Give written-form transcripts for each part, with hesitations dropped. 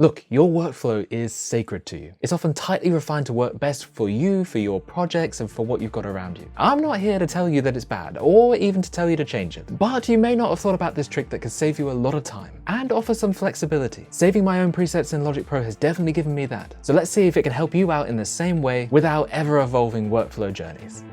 Look, your workflow is sacred to you. It's often tightly refined to work best for you, for your projects, and for what you've got around you. I'm not here to tell you that it's bad, or even to tell you to change it. But you may not have thought about this trick that could save you a lot of time and offer some flexibility. Saving my own presets in Logic Pro has definitely given me that. So let's see if it can help you out in the same way without ever-evolving workflow journeys.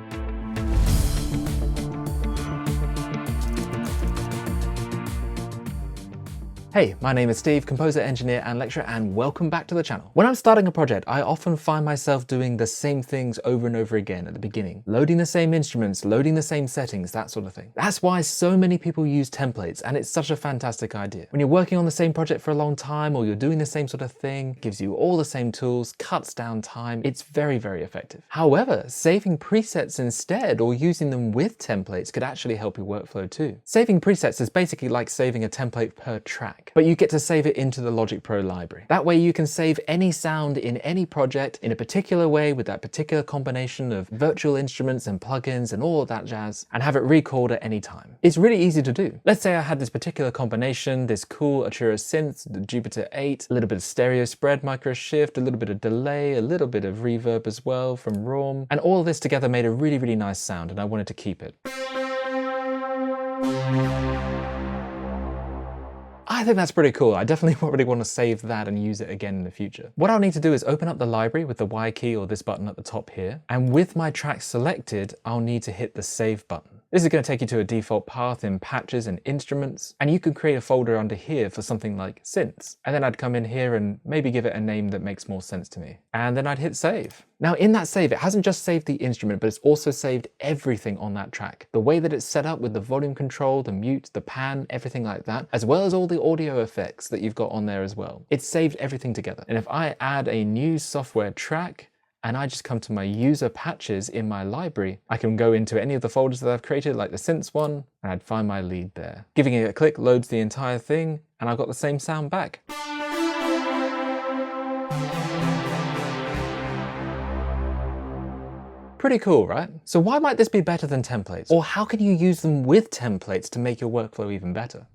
Hey, my name is Steve, composer, engineer, and lecturer, and welcome back to the channel. When I'm starting a project, I often find myself doing the same things over and over again at the beginning. Loading the same instruments, loading the same settings, that sort of thing. That's why so many people use templates, and it's such a fantastic idea. When you're working on the same project for a long time, or you're doing the same sort of thing, gives you all the same tools, cuts down time, it's very, very effective. However, saving presets instead, or using them with templates, could actually help your workflow too. Saving presets is basically like saving a template per track. But you get to save it into the Logic Pro library. That way you can save any sound in any project in a particular way with that particular combination of virtual instruments and plugins and all of that jazz, and have it recalled at any time. It's really easy to do. Let's say I had this particular combination, this cool Artura synth, the Jupiter 8, a little bit of stereo spread micro shift, a little bit of delay, a little bit of reverb as well from RAW, and all of this together made a really, really nice sound, and I wanted to keep it. I think that's pretty cool. I definitely probably want to save that and use it again in the future. What I'll need to do is open up the library with the Y key or this button at the top here. And with my track selected, I'll need to hit the save button. This is going to take you to a default path in patches and instruments. And you can create a folder under here for something like synths. And then I'd come in here and maybe give it a name that makes more sense to me. And then I'd hit save. Now in that save, it hasn't just saved the instrument, but it's also saved everything on that track. The way that it's set up with the volume control, the mute, the pan, everything like that, as well as all the audio effects that you've got on there as well. It's saved everything together. And if I add a new software track, and I just come to my user patches in my library, I can go into any of the folders that I've created, like the synths one, and I'd find my lead there. Giving it a click loads the entire thing, and I've got the same sound back. Pretty cool, right? So why might this be better than templates? Or how can you use them with templates to make your workflow even better?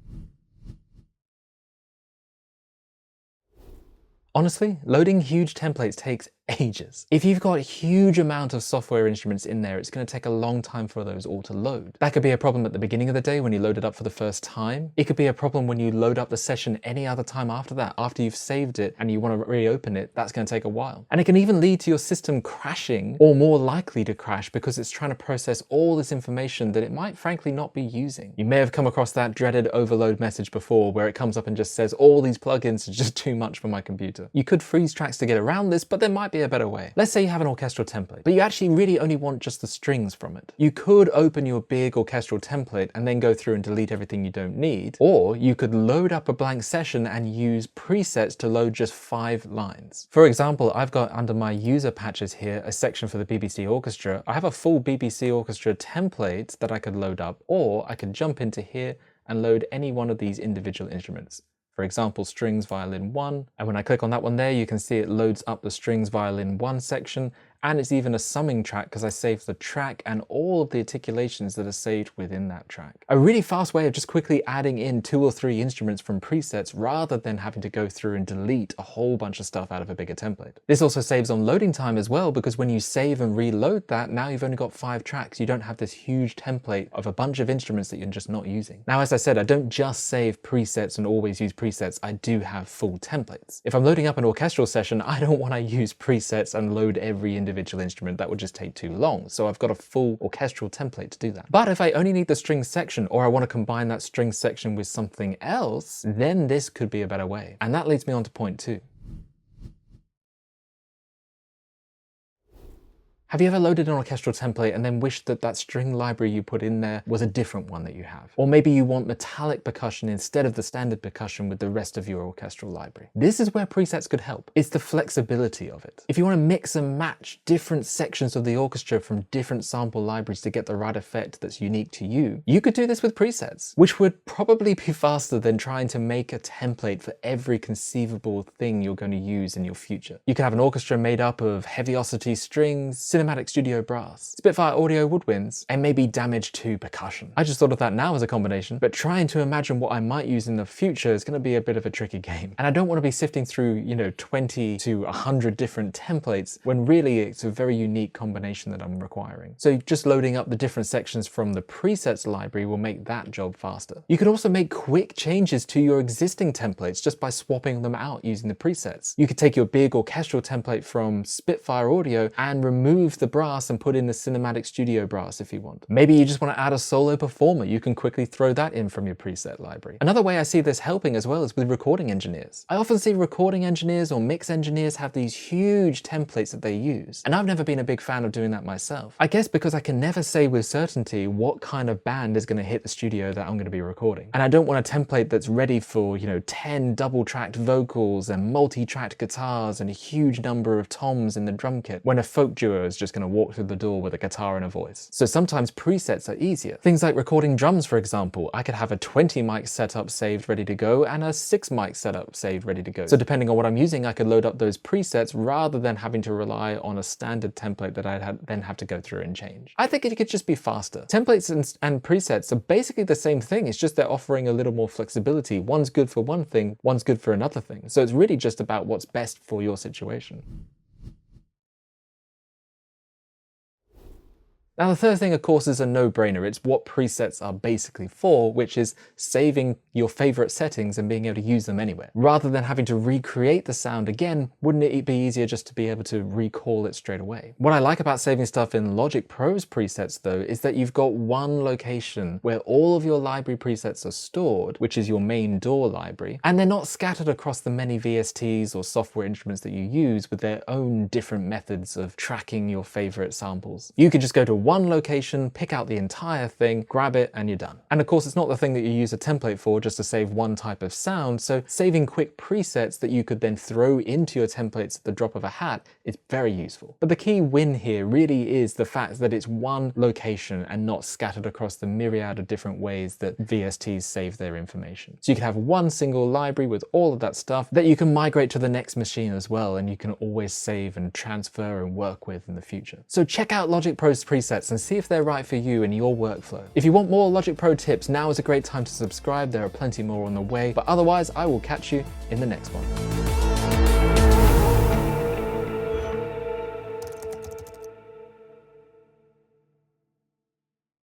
Honestly, loading huge templates takes ages. If you've got a huge amount of software instruments in there, it's going to take a long time for those all to load. That could be a problem at the beginning of the day when you load it up for the first time. It could be a problem when you load up the session any other time after that. After you've saved it and you want to reopen it, that's going to take a while. And it can even lead to your system crashing, or more likely to crash, because it's trying to process all this information that it might frankly not be using. You may have come across that dreaded overload message before, where it comes up and just says all these plugins are just too much for my computer. You could freeze tracks to get around this, but there might be a better way. Let's say you have an orchestral template, but you actually really only want just the strings from it. You could open your big orchestral template and then go through and delete everything you don't need, or you could load up a blank session and use presets to load just 5 lines. For example, I've got under my user patches here a section for the BBC Orchestra. I have a full BBC Orchestra template that I could load up, or I could jump into here and load any one of these individual instruments. For example, strings violin 1, and when I click on that one there, you can see it loads up the strings violin 1 section, and it's even a summing track because I saved the track and all of the articulations that are saved within that track. A really fast way of just quickly adding in 2 or 3 instruments from presets rather than having to go through and delete a whole bunch of stuff out of a bigger template. This also saves on loading time as well, because when you save and reload that, now you've only got 5 tracks. You don't have this huge template of a bunch of instruments that you're just not using. Now, as I said, I don't just save presets and always use presets. I do have full templates. If I'm loading up an orchestral session, I don't want to use presets and load every individual instrument. That would just take too long. So I've got a full orchestral template to do that. But if I only need the string section, or I want to combine that string section with something else, then this could be a better way. And that leads me on to point 2. Have you ever loaded an orchestral template and then wished that that string library you put in there was a different one that you have? Or maybe you want metallic percussion instead of the standard percussion with the rest of your orchestral library. This is where presets could help. It's the flexibility of it. If you want to mix and match different sections of the orchestra from different sample libraries to get the right effect that's unique to you, you could do this with presets, which would probably be faster than trying to make a template for every conceivable thing you're going to use in your future. You could have an orchestra made up of heaviosity strings, cinematic cinematic studio brass, Spitfire audio woodwinds, and maybe damage to percussion. I just thought of that now as a combination, but trying to imagine what I might use in the future is going to be a bit of a tricky game. And I don't want to be sifting through, 20 to 100 different templates when really it's a very unique combination that I'm requiring. So just loading up the different sections from the presets library will make that job faster. You could also make quick changes to your existing templates just by swapping them out using the presets. You could take your big orchestral template from Spitfire Audio and remove the brass and put in the cinematic studio brass if you want. Maybe you just want to add a solo performer. You can quickly throw that in from your preset library. Another way I see this helping as well is with recording engineers. I often see recording engineers or mix engineers have these huge templates that they use, and I've never been a big fan of doing that myself. I guess because I can never say with certainty what kind of band is going to hit the studio that I'm going to be recording. And I don't want a template that's ready for, 10 double-tracked vocals and multi-tracked guitars and a huge number of toms in the drum kit when a folk duo is just going to walk through the door with a guitar and a voice. So sometimes presets are easier. Things like recording drums, for example, I could have a 20 mic setup saved ready to go and a 6 mic setup saved ready to go. So depending on what I'm using, I could load up those presets rather than having to rely on a standard template that I'd then have to go through and change. I think it could just be faster. Templates and presets are basically the same thing. It's just they're offering a little more flexibility. One's good for one thing, one's good for another thing. So it's really just about what's best for your situation. Now, the third thing, of course, is a no-brainer. It's what presets are basically for, which is saving your favorite settings and being able to use them anywhere. Rather than having to recreate the sound again, wouldn't it be easier just to be able to recall it straight away? What I like about saving stuff in Logic Pro's presets, though, is that you've got one location where all of your library presets are stored, which is your main DAW library, and they're not scattered across the many VSTs or software instruments that you use with their own different methods of tracking your favorite samples. You could just go to one location, pick out the entire thing, grab it, and you're done. And of course, it's not the thing that you use a template for just to save one type of sound, so saving quick presets that you could then throw into your templates at the drop of a hat is very useful. But the key win here really is the fact that it's one location and not scattered across the myriad of different ways that VSTs save their information. So you can have one single library with all of that stuff that you can migrate to the next machine as well, and you can always save and transfer and work with in the future. So check out Logic Pro's presets and see if they're right for you and your workflow. If you want more Logic Pro tips, now is a great time to subscribe. There are plenty more on the way, but otherwise I will catch you in the next one.